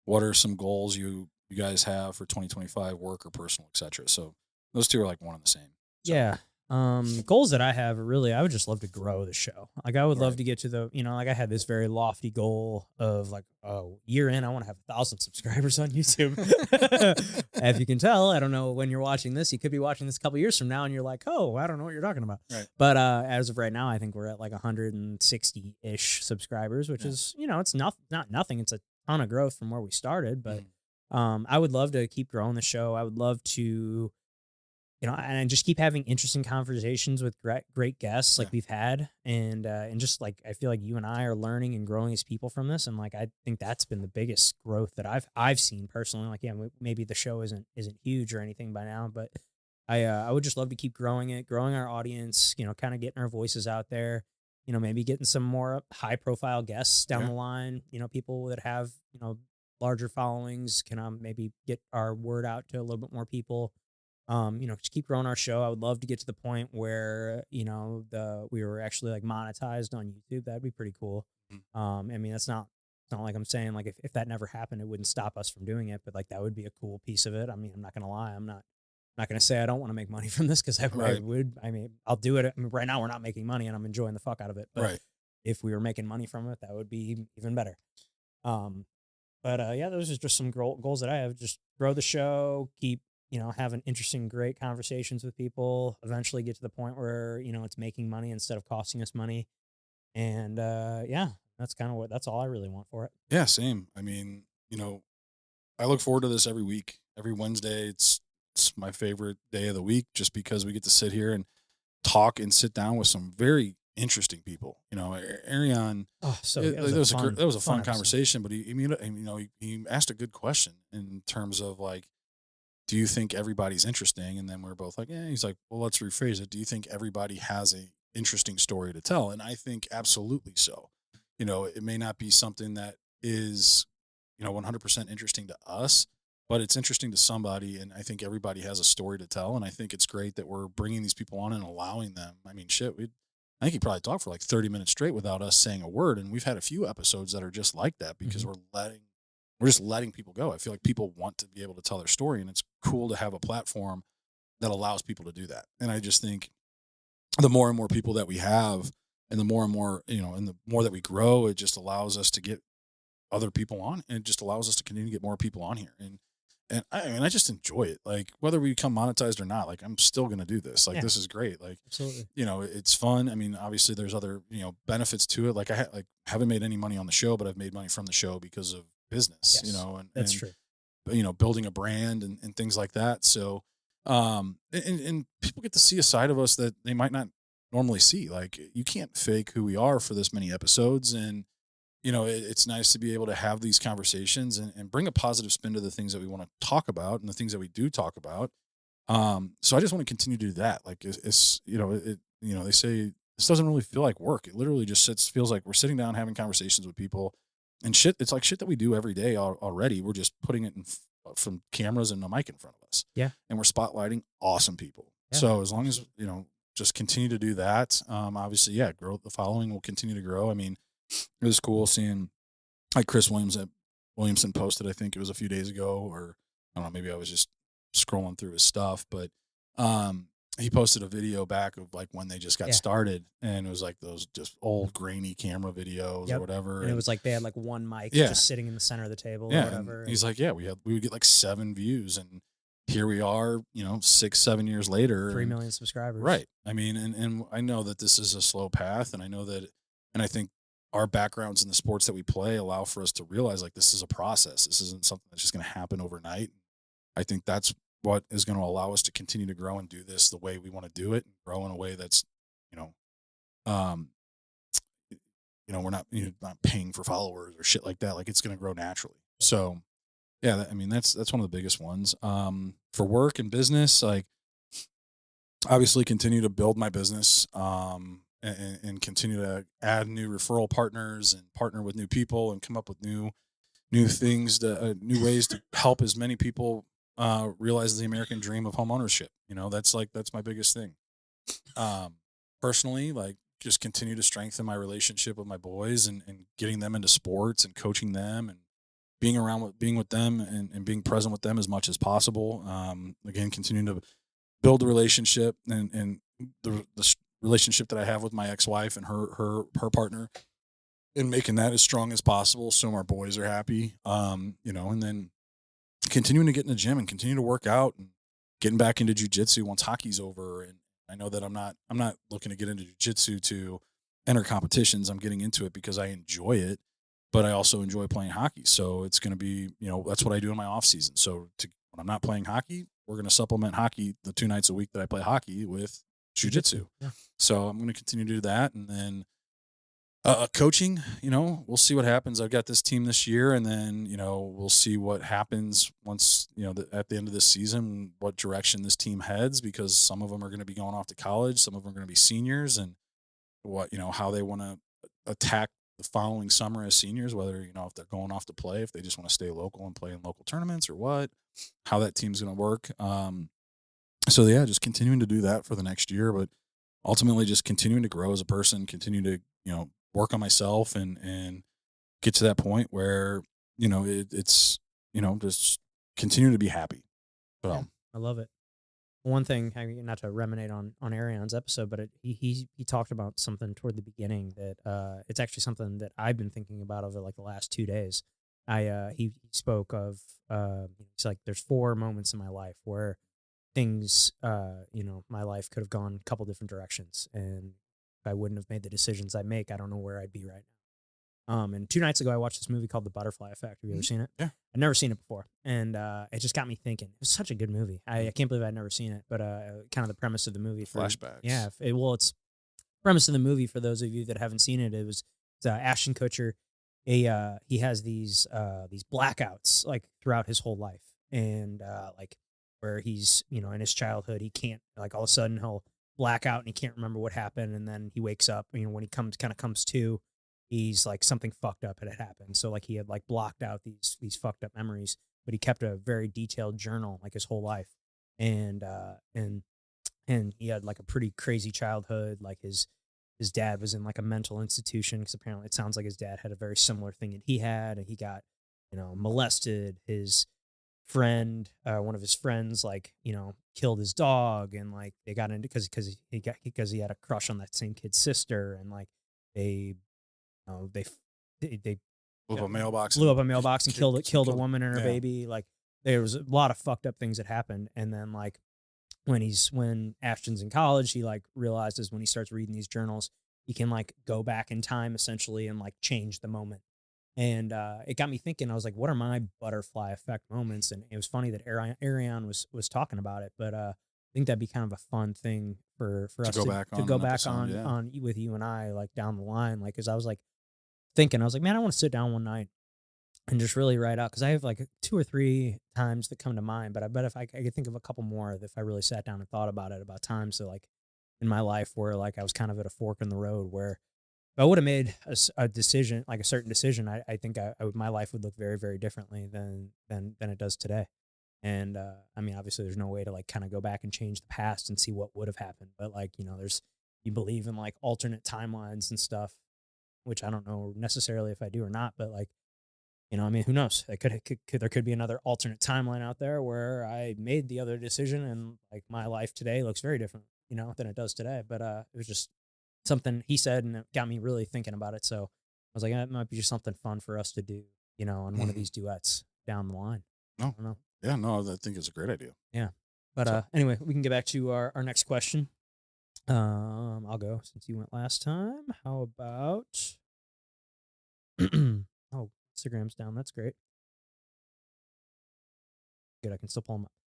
what are some goals you guys have for 2025, work or personal, etc. So those two are like one and the same. So Yeah. Goals that I have are really, I would just love to grow the show. Like, I would love right, to get to like I had this very lofty goal of like, oh, year in, I want to have 1,000 subscribers on YouTube. If you can tell, I don't know when you're watching this, you could be watching this a couple years from now and you're like, oh, I don't know what you're talking about. right, But as of right now, I think we're at like 160 ish subscribers, which yeah, is, it's not nothing. It's a ton of growth from where we started. But mhm, I would love to keep growing the show. I would love to and just keep having interesting conversations with great guests like yeah, we've had, and just like I feel like you and I are learning and growing as people from this, and like I think that's been the biggest growth that I've seen personally. Like, yeah, maybe the show isn't huge or anything by now, but I would just love to keep growing it, growing our audience, kind of getting our voices out there, maybe getting some more high profile guests down yeah, the line, people that have larger followings can maybe get our word out to a little bit more people, just keep growing our show. I would love to get to the point where, we were actually like monetized on YouTube. That'd be pretty cool. mhm, I mean, it's not like I'm saying like if that never happened, it wouldn't stop us from doing it, but like that would be a cool piece of it. I mean, I'm not gonna lie, I'm not gonna say I don't want to make money from this because I right, would. I mean, I'll do it. I mean, right now we're not making money and I'm enjoying the fuck out of it. But right. if we were making money from it, that would be even better. Um, but yeah, those are just some goals that I have. Just grow the show, keep having interesting, great conversations with people. Eventually, get to the point where it's making money instead of costing us money. And yeah, that's all I really want for it. Yeah, same. I mean, I look forward to this every week. Every Wednesday, it's my favorite day of the week just because we get to sit here and talk and sit down with some very interesting people. Arion, Oh, so it, it was a that was a fun fun episode. conversation, but he asked a good question in terms of like, do you think everybody's interesting? And then we're both like, yeah. He's like, well, let's rephrase it. Do you think everybody has a interesting story to tell? And I think absolutely so. It may not be something that is 100% interesting to us, but it's interesting to somebody. And I think everybody has a story to tell. And I think it's great that we're bringing these people on and allowing them. I mean, shit, I think he probably talked for like 30 minutes straight without us saying a word. And we've had a few episodes that are just like that because Hmm. we're just letting people go. I feel like people want to be able to tell their story, and it's cool to have a platform that allows people to do that. And I just think the more and more people that we have, and the more and more, and the more that we grow, it just allows us to get other people on, and it just allows us to continue to get more people on here. And I mean, I just enjoy it. Like whether we become monetized or not, like I'm still gonna do this. Like Yeah, this is great. Like absolutely. it's fun. I mean, obviously there's other benefits to it. Like like haven't made any money on the show, but I've made money from the show because of business. Yes, that's And true. building a brand and things like that. So and people get to see a side of us that they might not normally see. Like you can't fake who we are for this many episodes. And it's nice to be able to have these conversations and bring a positive spin to the things that we want to talk about and the things that we do talk about. So I just want to continue to do that. Like they say this doesn't really feel like work. It literally just feels like we're sitting down having conversations with people and shit. It's like shit that we do every day already. We're just putting it from cameras and a mic in front of us, Yeah, and we're spotlighting awesome people. yeah, So as long as absolutely. just continue to do that, obviously, yeah, grow the following will continue to grow. I mean, it was cool seeing like Chris Williamson posted. I think it was a few days ago, or I don't know. Maybe I was just scrolling through his stuff, but um, he posted a video back of like when they just got Yeah, started, and it was like those just old grainy camera videos or yep. whatever. And it And was like they had like one mic yeah, just sitting in the center of the table or yeah, and whatever, he's and like, yeah, we would get like 7 views, and here we are, 6, 7 years later, three and million subscribers. right. I mean, and I know that this is a slow path, and I think our backgrounds in the sports that we play allow for us to realize like this is a process. This isn't something that's just going to happen overnight. I think that's what is going to allow us to continue to grow and do this the way we want to do it, and grow in a way that's, you know, um, we're not not paying for followers or shit like that. Like it's going to grow naturally. So yeah, I mean that's one of the biggest ones. For work and business, like obviously continue to build my business and continue to add new referral partners and partner with new people and come up with new things new ways to help as many people realize the American dream of home ownership. That's my biggest thing. um Personally, like just continue to strengthen my relationship with my boys and getting them into sports and coaching them and being with them and being present with them as much as possible. Again, continuing to build the relationship and the relationship that I have with my ex-wife and her partner, and making that as strong as possible so our boys are happy. And then continuing to get in the gym and continue to work out and getting back into jujitsu once hockey's over. And I know that I'm not looking to get into jujitsu to enter competitions. I'm getting into it because I enjoy it, but I also enjoy playing hockey. So it's going to be, that's what I do in my off season. So when I'm not playing hockey, we're going to supplement hockey the 2 nights a week that I play hockey with jujitsu. Yeah. So I'm going to continue to do that. And then coaching, we'll see what happens. I've got this team this year, and then we'll see what happens once at the end of this season, what direction this team heads. Because some of them are going to be going off to college, some of them are going to be seniors, and what how they want to attack the following summer as seniors. Whether if they're going off to play, if they just want to stay local and play in local tournaments, or what, how that team's going to work. So yeah, just continuing to do that for the next year, but ultimately just continuing to grow as a person, continue to work on myself and get to that point where it's just continue to be happy. But Yeah, I love it. One thing, I mean, not to ruminate on Ariane's episode, but he talked about something toward the beginning that it's actually something that I've been thinking about over like the last 2 days. He spoke of it's like there's 4 moments in my life where things my life could have gone a couple different directions, and if I wouldn't have made the decisions I make, I don't know where I'd be right now. And 2 nights ago, I watched this movie called The Butterfly Effect. Have you ever seen it? Yeah. I'd never seen it before, and it just got me thinking. It was such a good movie. I can't believe I'd never seen it, but kind of the premise of the movie. Flashbacks. Yeah. It's premise of the movie for those of you that haven't seen it. It's Ashton Kutcher. He has these blackouts like throughout his whole life, and like where he's in his childhood, he can't, like, all of a sudden he'll black out and he can't remember what happened, and then he wakes up. When he comes to, he's like something fucked up had happened. So like he had like blocked out these fucked up memories, but he kept a very detailed journal like his whole life, and he had like a pretty crazy childhood. Like his dad was in like a mental institution because apparently it sounds like his dad had a very similar thing that he had, and he got molested. His friend, one of his friends, like killed his dog, and like they got into because he had a crush on that same kid's sister, and like they they blew up a mailbox, and killed a woman and her yeah. baby. Like there was a lot of fucked up things that happened, and then like when Ashton's in college, he like realizes when he starts reading these journals, he can like go back in time essentially and like change the moment. And it got me thinking. I was like, what are my butterfly effect moments? And it was funny that Ariane was talking about it, but I think that'd be kind of a fun thing for us go back to go on an back episode, yeah. on with you and I, like down the line. Like, cause I was like thinking, I was like, man, I want to sit down one night and just really write out, because I have like 2 or 3 times that come to mind, but I bet if I could think of a couple more if I really sat down and thought about it, about times that like in my life where like I was kind of at a fork in the road, where if I would have made a decision, like a certain decision, I think my life would look very, very differently than it does today. And I mean, obviously, there's no way to like kind of go back and change the past and see what would have happened. But like you believe in like alternate timelines and stuff, which I don't know necessarily if I do or not. But like, I mean, who knows? There could be another alternate timeline out there where I made the other decision, and like my life today looks very different, than it does today. But it was just something he said, and it got me really thinking about it. So I was like, it might be just something fun for us to do, on one of these duets down the line. No. I don't know. Yeah, no, I think it's a great idea. Yeah. But anyway, we can get back to our next question. I'll go since you went last time. How about oh, Instagram's down. That's great. Good, I can still pull them up.